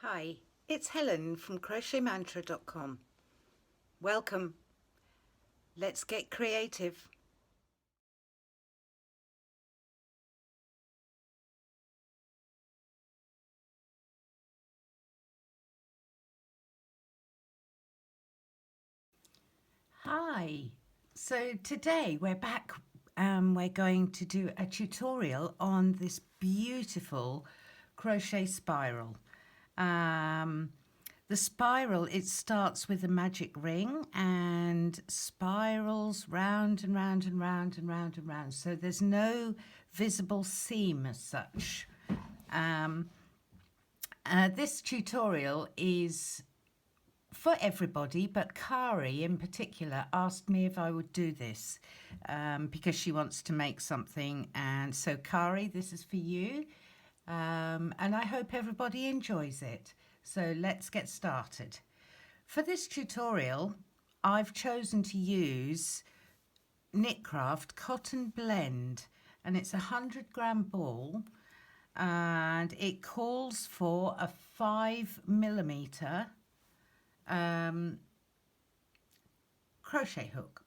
Hi, it's Helen from crochetmantra.com. Welcome. Let's get creative. Hi. So today we're back. We're going to do a tutorial on this beautiful crochet spiral. The spiral, it starts with a magic ring and spirals round and round and round and round and round. So there's no visible seam as such. This tutorial is for everybody, but Kari in particular asked me if I would do this because she wants to make something. And so Kari, this is for you. And I hope everybody enjoys it. So let's get started. For this tutorial, I've chosen to use Knitcraft Cotton Blend, and it's a 100-gram ball, and it calls for a 5mm crochet hook.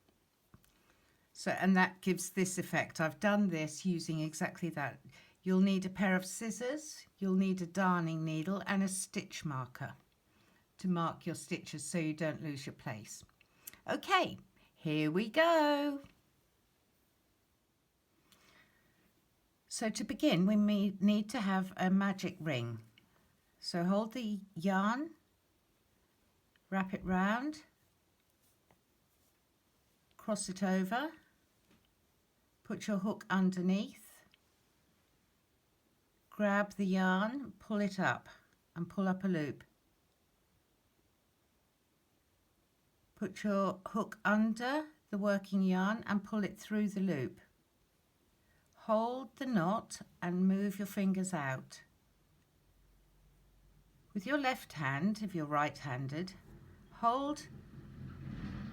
So, and that gives this effect. I've done this using exactly that. You'll need a pair of scissors, you'll need a darning needle and a stitch marker to mark your stitches so you don't lose your place. Okay, here we go. So to begin, we need to have a magic ring. So hold the yarn, wrap it round, cross it over, put your hook underneath, grab the yarn, pull it up and pull up a loop. Put your hook under the working yarn and pull it through the loop. Hold the knot and move your fingers out. With your left hand, if you're right-handed, hold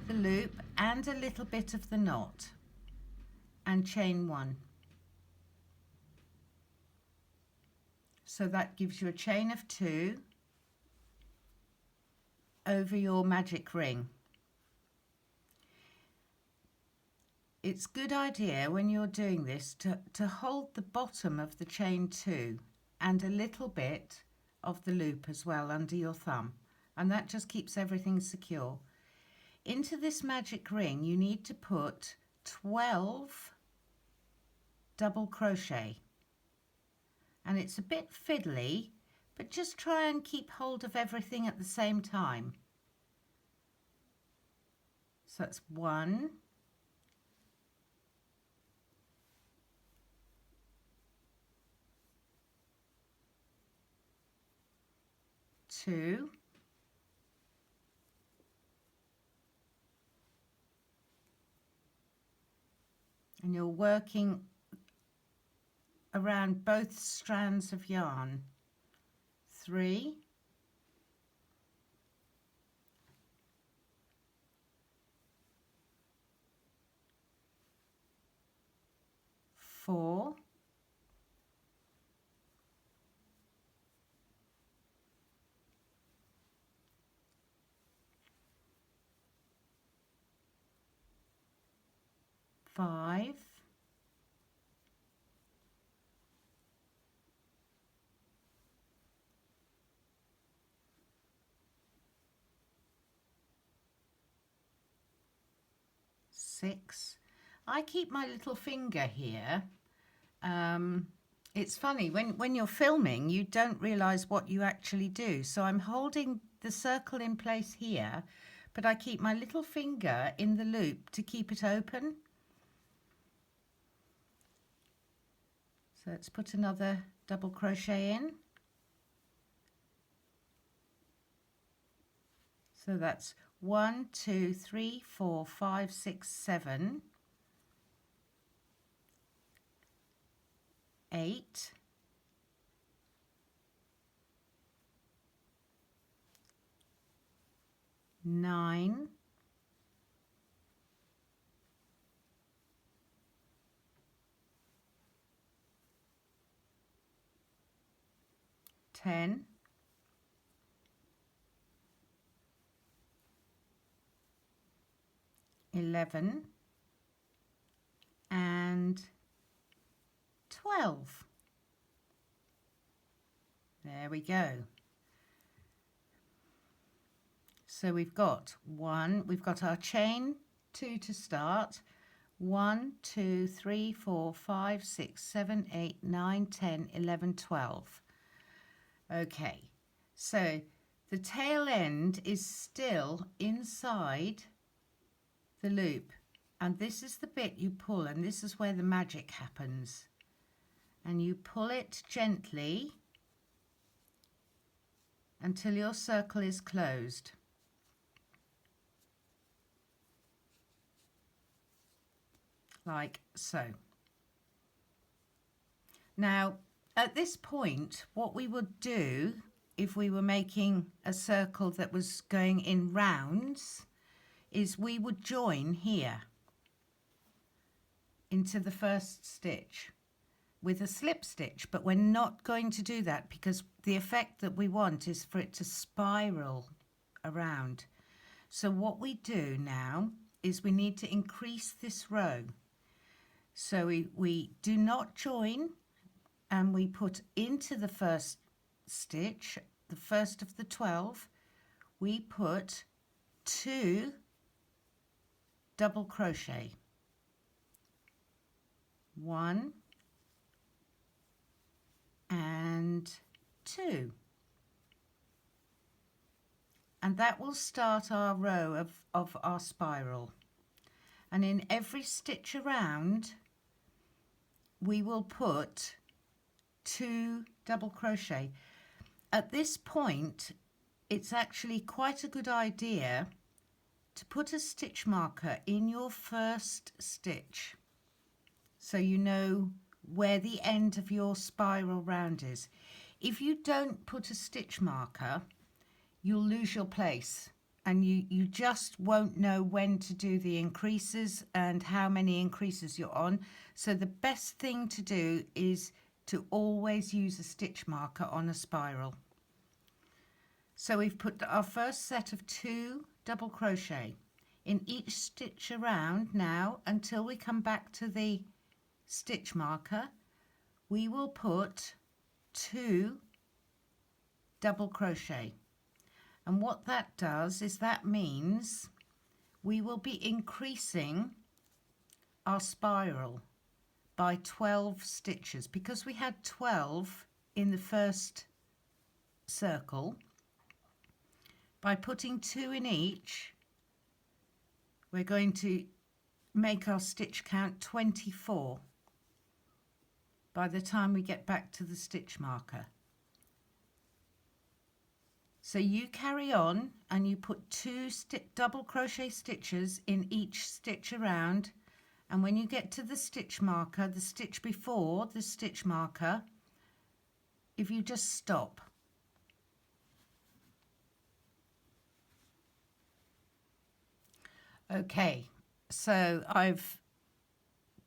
the loop and a little bit of the knot and chain one. So that gives you a chain of 2 over your magic ring. It's a good idea when you're doing this to hold the bottom of the chain 2 and a little bit of the loop as well under your thumb, and that just keeps everything secure. Into this magic ring you need to put 12 double crochet, and it's a bit fiddly, but just try and keep hold of everything at the same time. So that's 1, 2, 3, and you're working around both strands of yarn. 3, 4, 5, 6. I keep my little finger here. It's funny, when you're filming, you don't realise what you actually do. So I'm holding the circle in place here, but I keep my little finger in the loop to keep it open. So let's put another double crochet in. So that's 1, 2, 3, 4, 5, 6, 7, 8, 9, 10, 11 and 12. There we go. So we've got our chain 2 to start. 1, 2, 3, 4, 5, 6, 7, 8, 9, 10, 11, 12. Okay, so the tail end is still inside the loop, and this is the bit you pull, and this is where the magic happens. And you pull it gently until your circle is closed. Like so. Now, at this point, what we would do if we were making a circle that was going in rounds is we would join here into the first stitch with a slip stitch, but we're not going to do that because the effect that we want is for it to spiral around. So what we do now is we need to increase this row. So we do not join, and we put into the first stitch, the first of the 12, we put 2 double crochet. 1 and 2. And that will start our row of our spiral. And in every stitch around, we will put 2 double crochet. At this point, it's actually quite a good idea to put a stitch marker in your first stitch so you know where the end of your spiral round is. If you don't put a stitch marker, you'll lose your place, and you just won't know when to do the increases and how many increases you're on. So the best thing to do is to always use a stitch marker on a spiral. So we've put our first set of 2 double crochet in each stitch around now until we come back to the stitch marker. We will put 2 double crochet. And what that does is that means we will be increasing our spiral by 12 stitches because we had 12 in the first circle. By putting 2 in each, we're going to make our stitch count 24 by the time we get back to the stitch marker. So you carry on and you put 2 double crochet stitches in each stitch around, and when you get to the stitch marker, the stitch before the stitch marker, if you just stop. Okay, so I've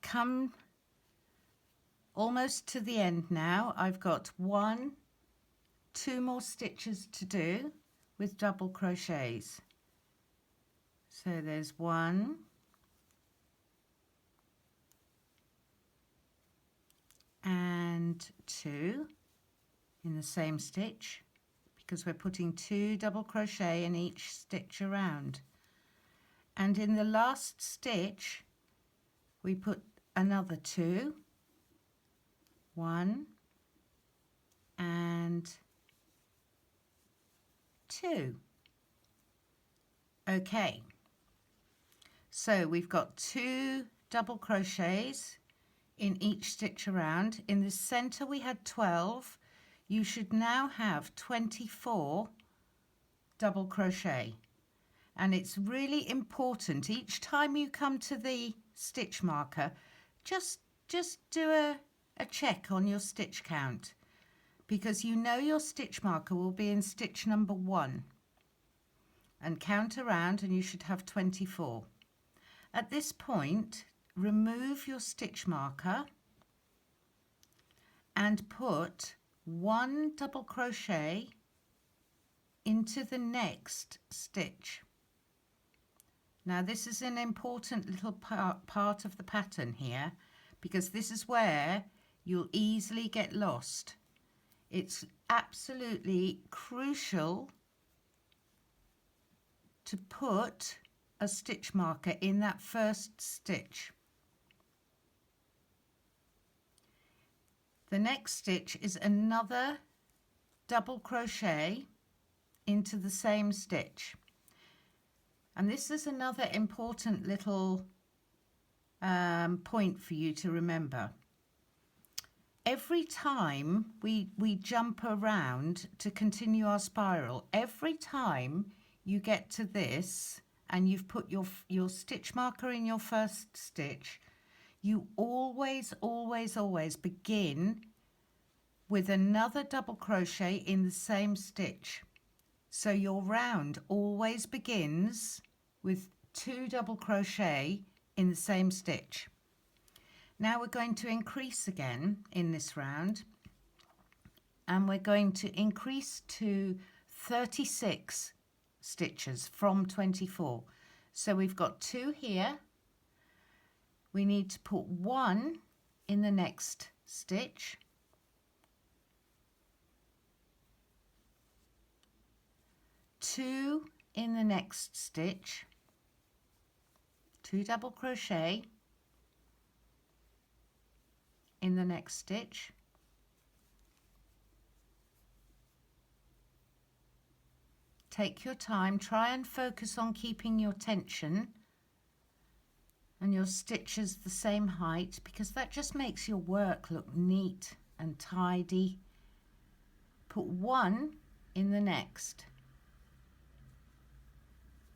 come almost to the end now. I've got 2 more stitches to do with double crochets. So there's 1 and 2 in the same stitch because we're putting 2 double crochet in each stitch around. And in the last stitch we put another 2, 1 and 2. Okay, so we've got 2 double crochets in each stitch around. In the center we had 12. You should now have 24 double crochet, and it's really important each time you come to the stitch marker, just do a check on your stitch count, because you know your stitch marker will be in stitch number 1, and count around and you should have 24. At this point, remove your stitch marker and put 1 double crochet into the next stitch. Now this is an important little part of the pattern here, because this is where you'll easily get lost. It's absolutely crucial to put a stitch marker in that first stitch. The next stitch is another double crochet into the same stitch. And this is another important little point for you to remember. Every time we jump around to continue our spiral, every time you get to this and you've put your stitch marker in your first stitch, you always begin with another double crochet in the same stitch. So your round always begins with 2 double crochet in the same stitch. Now we're going to increase again in this round, and we're going to increase to 36 stitches from 24. So we've got 2 here. We need to put 1 in the next stitch, 2 in the next stitch, 2 double crochet in the next stitch, take your time, try and focus on keeping your tension and your stitches the same height, because that just makes your work look neat and tidy. Put 1 in the next,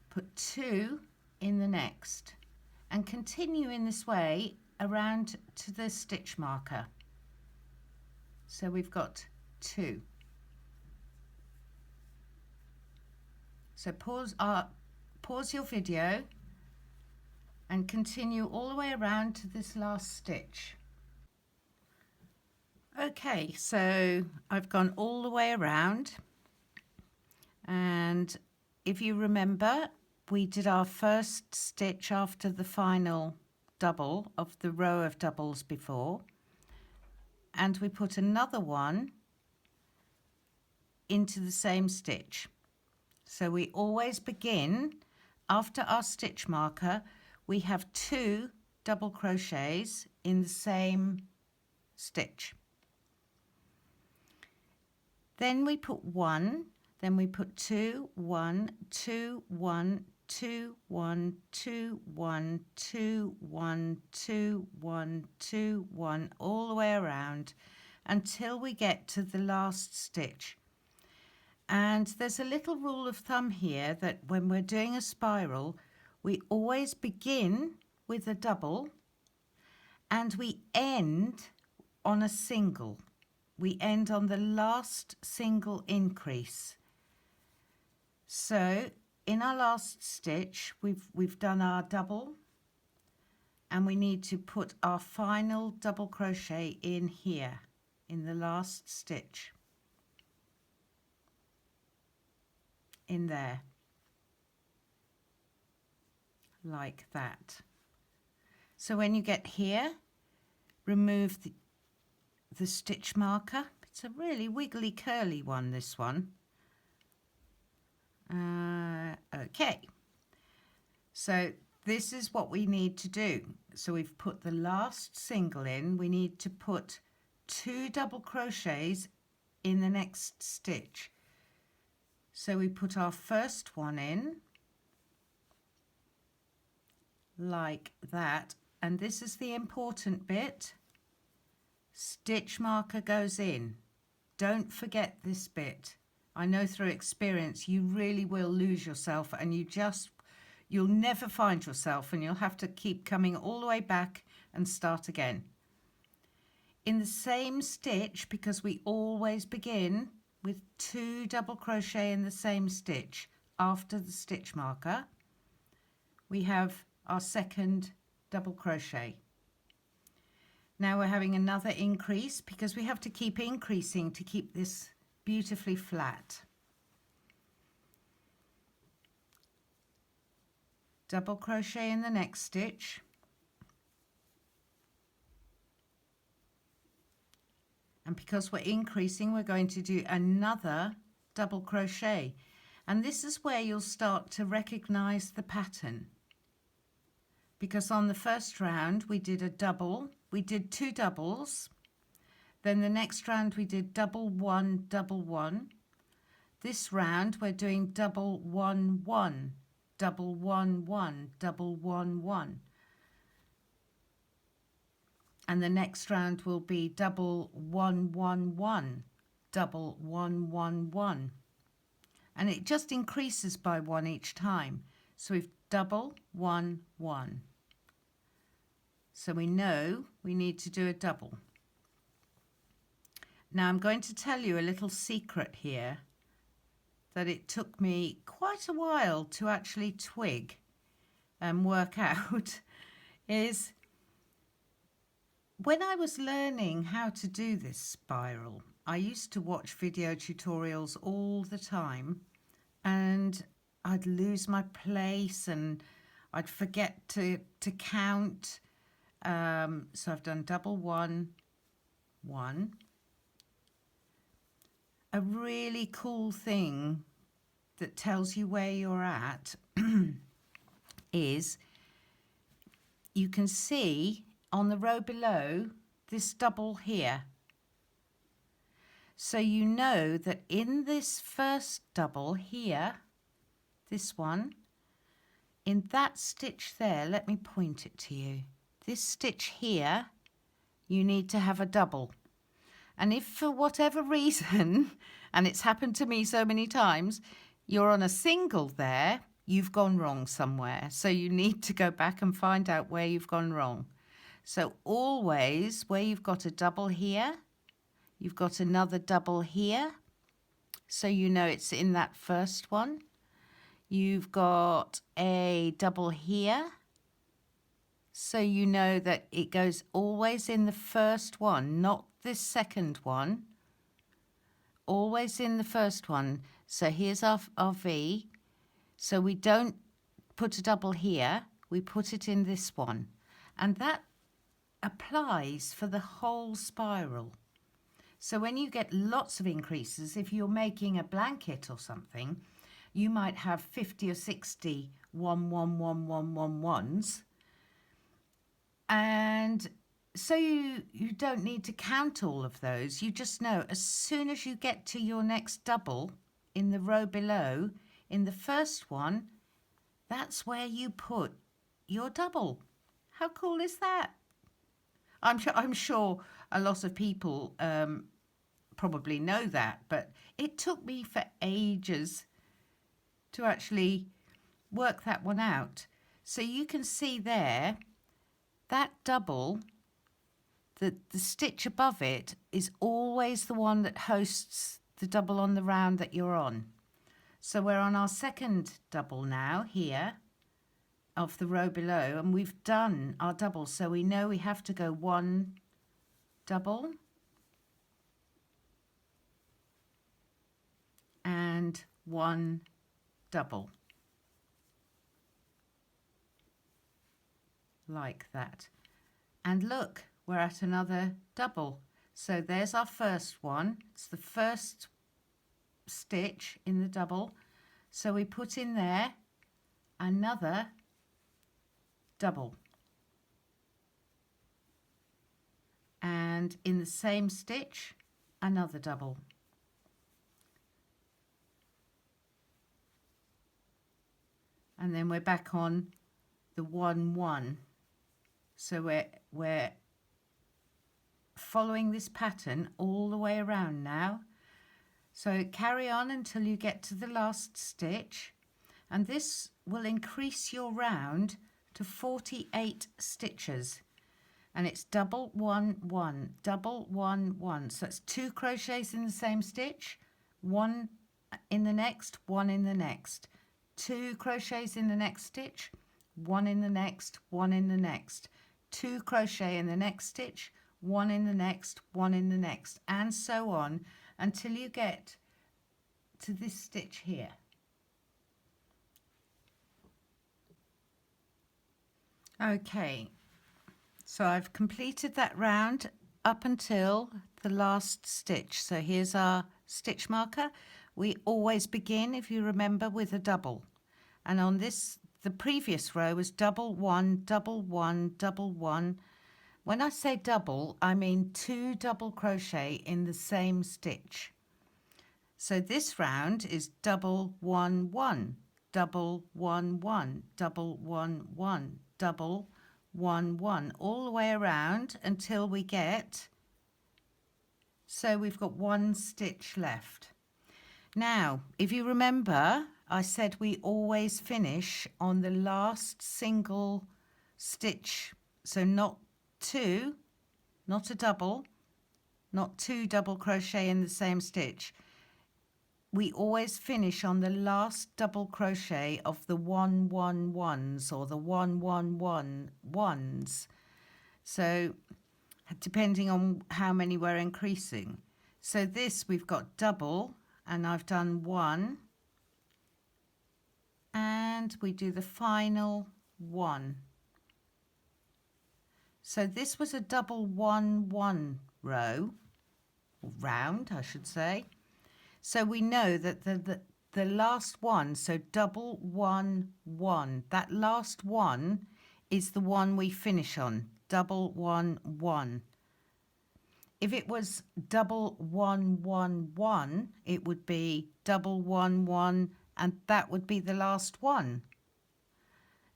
put 2 in the next, and continue in this way around to the stitch marker. So we've got 2. So pause your video and continue all the way around to this last stitch. Okay, so I've gone all the way around, and if you remember, we did our first stitch after the final double of the row of doubles before, and we put another one into the same stitch. So we always begin after our stitch marker, we have 2 double crochets in the same stitch. Then we put 1, then we put 2, 1, 2, 1, 2, 1, 2, 1, 2, 1, 2, 1, 2, 1, all the way around until we get to the last stitch. And there's a little rule of thumb here that when we're doing a spiral, we always begin with a double and we end on a single. We end on the last single increase. So in our last stitch, we've done our double, and we need to put our final double crochet in here in the last stitch, in there, like that. So when you get here, remove the stitch marker. It's a really wiggly curly one, this one. Okay, so this is what we need to do. So we've put the last single in. We need to put 2 double crochets in the next stitch. So we put our first one in like that, and this is the important bit. Stitch marker goes in. Don't forget this bit. I know through experience you really will lose yourself, and you'll never find yourself, and you'll have to keep coming all the way back and start again. In the same stitch, because we always begin with 2 double crochet in the same stitch after the stitch marker, we have our second double crochet. Now we're having another increase because we have to keep increasing to keep this beautifully flat. double crochet in the next stitch, and because we're increasing, we're going to do another double crochet, and this is where you'll start to recognize the pattern, because on the first round we did a double, we did 2 doubles, then the next round we did double 1 double 1. This round we're doing double 1 1 double 1 1 double 1 1, and the next round will be double 1 1 1 double 1 1 1, and it just increases by 1 each time. So we've double 1 1, so we know we need to do a double. Now I'm going to tell you a little secret here that it took me quite a while to actually twig and work out is when I was learning how to do this spiral, I used to watch video tutorials all the time, and I'd lose my place and I'd forget to count. So I've done double 1 1. A really cool thing that tells you where you're at is you can see on the row below this double here. So you know that in this first double here, this one, in that stitch there, let me point it to you. This stitch here, you need to have a double. And if for whatever reason, and it's happened to me so many times, you're on a single there, you've gone wrong somewhere. So you need to go back and find out where you've gone wrong. So always where you've got a double here, you've got another double here. So you know it's in that first one. You've got a double here. So you know that it goes always in the first one, not this second one, always in the first one. So here's our V. So we don't put a double here, we put it in this one. And that applies for the whole spiral. So when you get lots of increases, if you're making a blanket or something, you might have 50 or 60 1 1 1 1 1 1s. And so you don't need to count all of those. You just know as soon as you get to your next double in the row below, in the first one, that's where you put your double. How cool is that? I'm sure a lot of people probably know that, but it took me for ages to actually work that one out. So you can see there, that double, the stitch above it is always the one that hosts the double on the round that you're on. So we're on our second double now here of the row below, and we've done our double, so we know we have to go 1 double and 1 double, like that. And look, we're at another double. So there's our first one. It's the first stitch in the double. So we put in there another double. And in the same stitch, another double. And then we're back on the 1 1. So we're following this pattern all the way around now. So carry on until you get to the last stitch, and this will increase your round to 48 stitches, and it's double 1 1 double 1 1. So it's 2 crochets in the same stitch, 1 in the next, 1 in the next, 2 crochets in the next stitch, 1 in the next, 1 in the next, 2 crochet in the next stitch, 1 in the next, 1 in the next, and so on until you get to this stitch here. Okay, so I've completed that round up until the last stitch. So here's our stitch marker. We always begin, if you remember, with a double. And on this, the previous row was double one, double one, double one. When I say double, I mean 2 double crochet in the same stitch. So this round is double one, one, double one, one, double one, one, double one, one, all the way around until we get, so we've got 1 stitch left. Now, if you remember, I said we always finish on the last single stitch. So not 2, not a double, not 2 double crochet in the same stitch. We always finish on the last double crochet of the 1 1 1s or the 1 1 1 1s. So depending on how many we're increasing. So this we've got double, and I've done 1, and we do the final 1. So this was a double 1 1 row, or round I should say. So we know that the last one, so double 1 1, that last one is the one we finish on, double 1 1. If it was double 1 1 1, it would be double 1 1, and that would be the last one.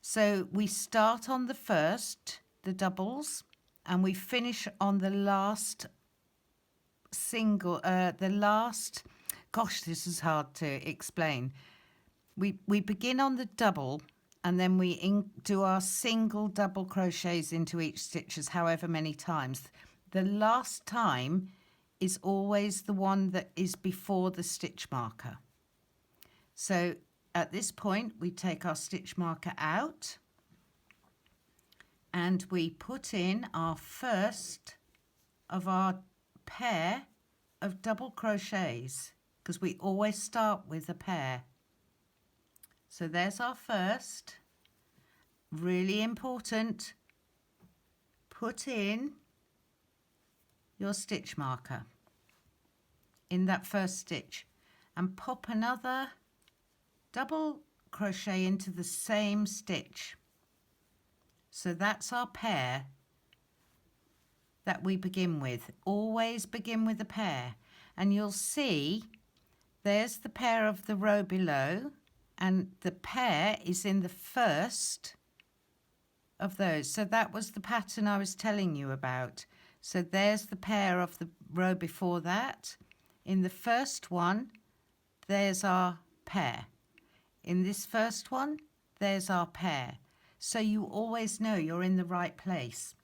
So we start on the first, the doubles, and we finish on the last single, gosh, this is hard to explain. We begin on the double, and then we do our single double crochets into each stitches however many times. The last time is always the one that is before the stitch marker. So at this point we take our stitch marker out and we put in our first of our pair of double crochets, because we always start with a pair. So there's our first. Really important, put in your stitch marker in that first stitch and pop another double crochet into the same stitch. So that's our pair that we begin with. Always begin with a pair, and you'll see there's the pair of the row below, and the pair is in the first of those. So that was the pattern I was telling you about. So there's the pair of the row before that. In the first one, there's our pair. In this first one, there's our pair. So you always know you're in the right place.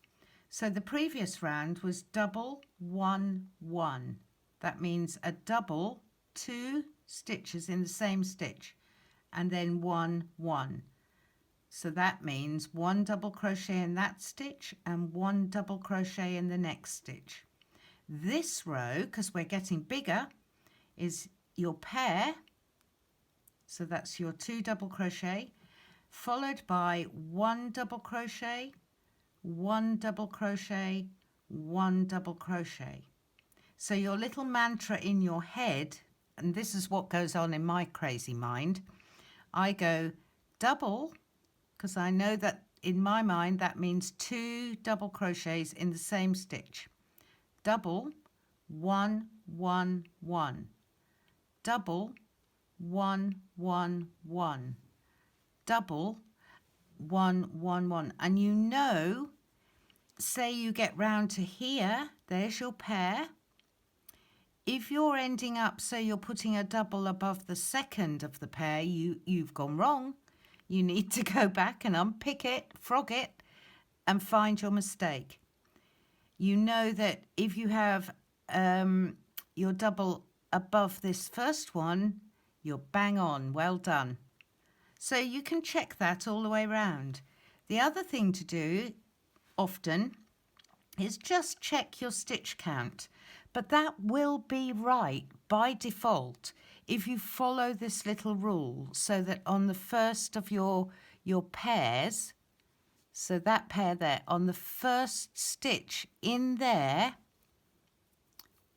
So the previous round was double 1 1. That means a double, 2 stitches in the same stitch, and then 1 1. So that means 1 double crochet in that stitch and 1 double crochet in the next stitch. This row, because we're getting bigger, is your pair. So that's your 2 double crochet, followed by 1 double crochet, 1 double crochet, 1 double crochet. So your little mantra in your head, and this is what goes on in my crazy mind, I go double, because I know that in my mind that means 2 double crochets in the same stitch. Double 1 1 1. Double 1 1 1. Double 1 1 1. And you know, say you get round to here, there's your pair. If you're ending up, so you're putting a double above the second of the pair, you've gone wrong. You need to go back and unpick it, frog it, and find your mistake. You know that if you have your double above this first one, you're bang on, well done. So you can check that all the way around. The other thing to do often is just check your stitch count, but that will be right by default if you follow this little rule, so that on the first of your pairs, So that pair there, on the first stitch in there,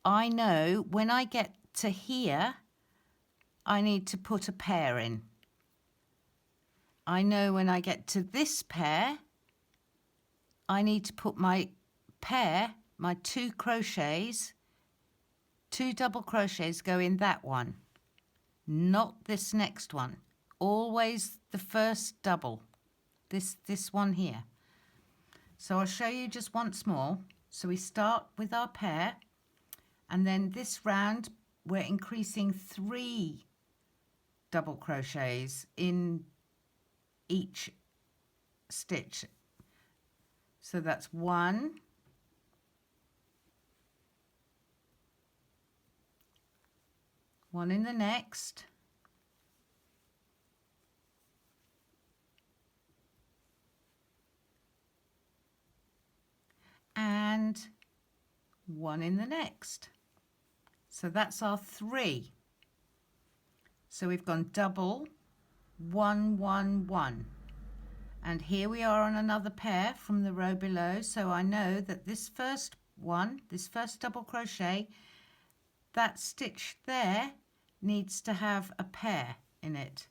I know when I get to here, I need to put a pair in. I know when I get to this pair, I need to put my pair, my 2 crochets, 2 double crochets go in that one, not this next one. Always the first double, this one here. So I'll show you just once more. So we start with our pair, and then this round we're increasing 3 double crochets in each stitch. So that's 1, 1 in the next, and 1 in the next. So that's our 3. So we've gone double, 1, 1, 1. And here we are on another pair from the row below. So I know that this first one, this first double crochet, that stitch there needs to have a pair in it.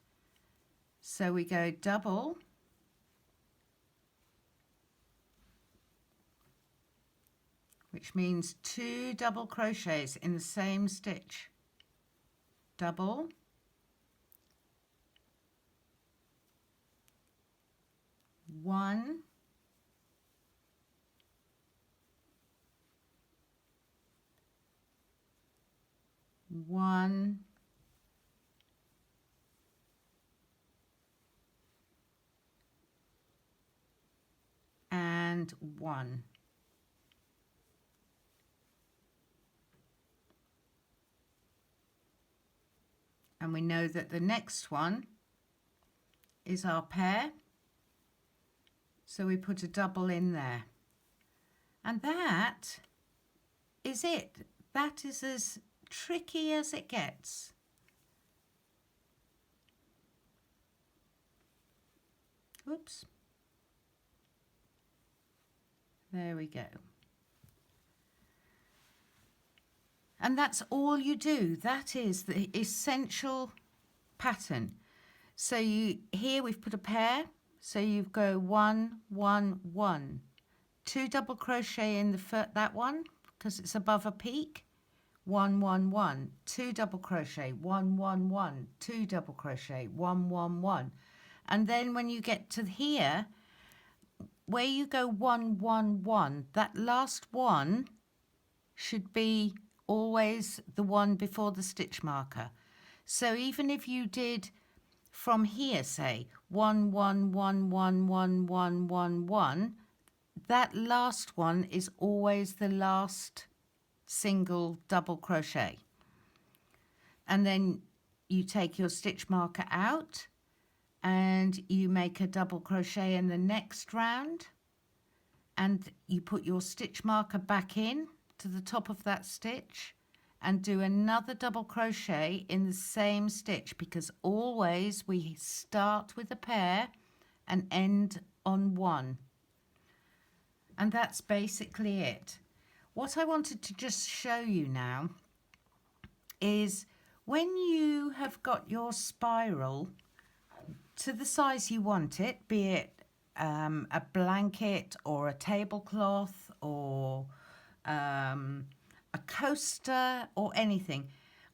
So we go double, which means 2 double crochets in the same stitch. Double, 1, 1, and 1. And we know that the next one is our pair. So we put a double in there. And that is it. That is as tricky as it gets. Oops. There we go. And that's all you do. That is the essential pattern. So here we've put a pair. So you go 1, 1, 1. 2 double crochet in that one because it's above a peak. 1, 1, 1. 2 double crochet. 1, 1, 1. 2 double crochet. 1, 1, 1. And then when you get to here, where you go 1, 1, 1, that last one should be always the one before the stitch marker. So even if you did from here, say 1, 1, 1, 1, 1, 1, 1, 1, that last one is always the last single double crochet. And then you take your stitch marker out and you make a double crochet in the next round, and you put your stitch marker back in to the top of that stitch and do another double crochet in the same stitch, because always we start with a pair and end on 1. And that's basically it. What I wanted to just show you now is when you have got your spiral to the size you want it, be it a blanket or a tablecloth or a coaster or anything.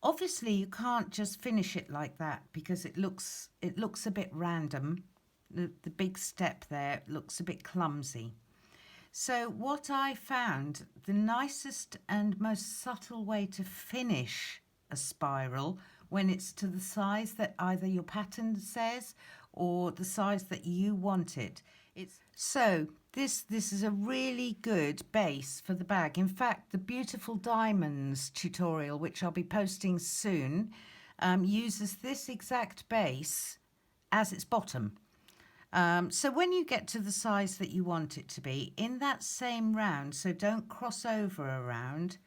Obviously you can't just finish it like that because it looks a bit random. The big step there looks a bit clumsy. So what I found, the nicest and most subtle way to finish a spiral when it's to the size that either your pattern says or the size that you want it. So this is a really good base for the bag. In fact, the Beautiful Diamonds tutorial, which I'll be posting soon, uses this exact base as its bottom. So when you get to the size that you want it to be, in that same round, so don't cross over a round,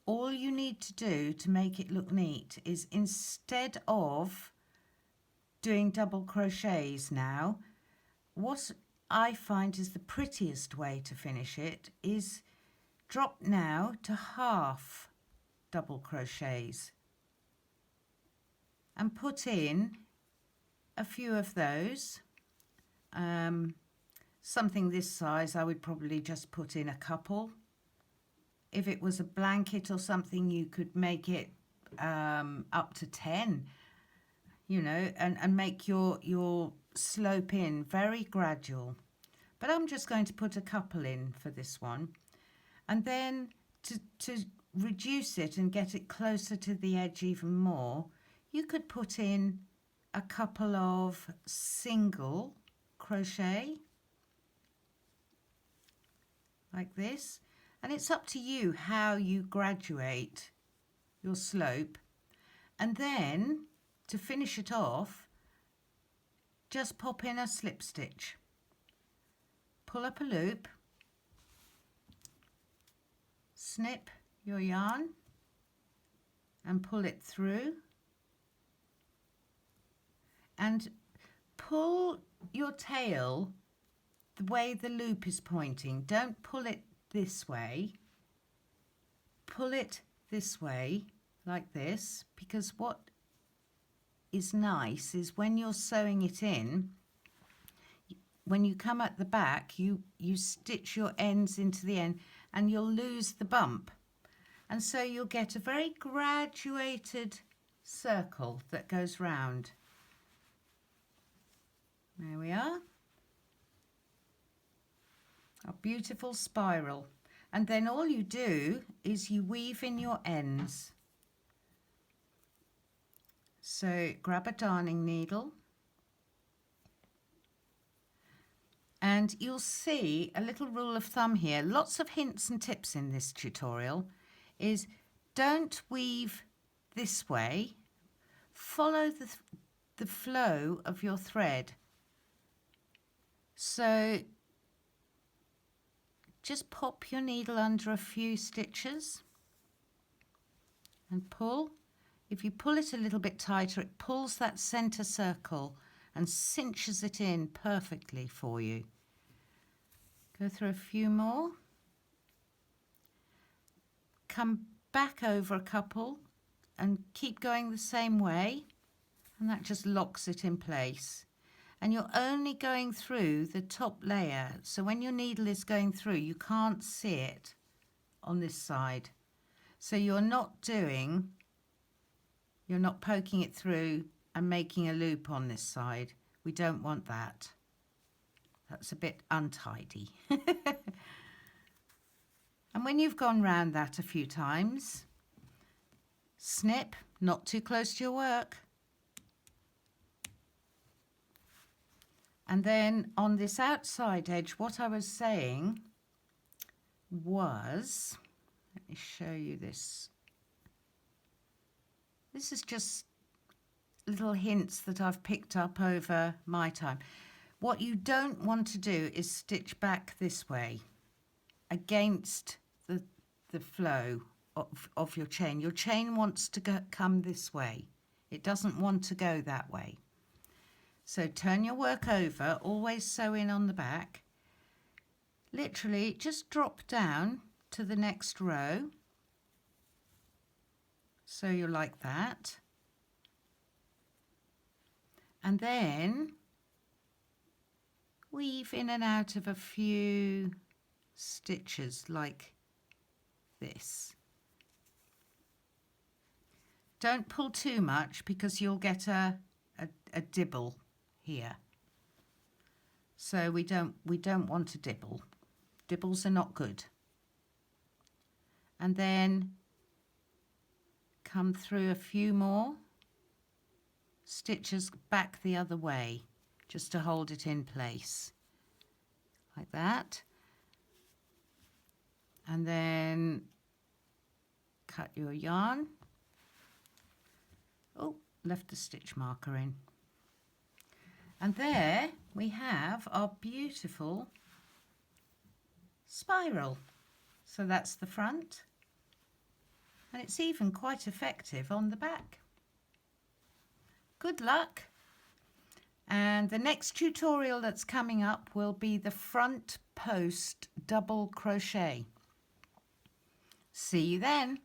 all you need to do to make it look neat is, instead of doing double crochets now, what I find is the prettiest way to finish it is drop now to half double crochets and put in a few of those. Something this size I would probably just put in a couple. If it was a blanket or something, you could make it up to 10, you know, and make your slope in very gradual. But I'm just going to put a couple in for this one. And then to reduce it and get it closer to the edge even more, you could put in a couple of single crochet like this. And it's up to you how you graduate your slope. And then to finish it off, just pop in a slip stitch. Pull up a loop, snip your yarn and pull it through, and pull your tail the way the loop is pointing. Don't pull it this way, pull it this way like this, because what is nice is when you're sewing it in, when you come at the back, you stitch your ends into the end and you'll lose the bump. And so you'll get a very graduated circle that goes round. There we are. A beautiful spiral. And then all you do is you weave in your ends. So grab a darning needle. And you'll see a little rule of thumb here. Lots of hints and tips in this tutorial is don't weave this way. Follow the flow of your thread. So just pop your needle under a few stitches and pull. If you pull it a little bit tighter, it pulls that center circle and cinches it in perfectly for you. Go through a few more. Come back over a couple and keep going the same way, and that just locks it in place. And you're only going through the top layer, so when your needle is going through, you can't see it on this side. So you're not poking it through and making a loop on this side. We don't want that. That's a bit untidy. And when you've gone round that a few times, snip, not too close to your work. And then on this outside edge, what I was saying was, let me show you this. This is just little hints that I've picked up over my time. What you don't want to do is stitch back this way against the flow of your chain. Your chain wants to come this way. It doesn't want to go that way. So turn your work over, always sew in on the back. Literally just drop down to the next row. So you're like that. And then weave in and out of a few stitches like this. Don't pull too much because you'll get a dibble here. So we don't want a dibble. Dibbles are not good. And then come through a few more stitches back the other way just to hold it in place like that. And then cut your yarn. Oh, left the stitch marker in. And there we have our beautiful spiral. So that's the front, and it's even quite effective on the back. Good luck, And the next tutorial that's coming up will be the front post double crochet. See you then.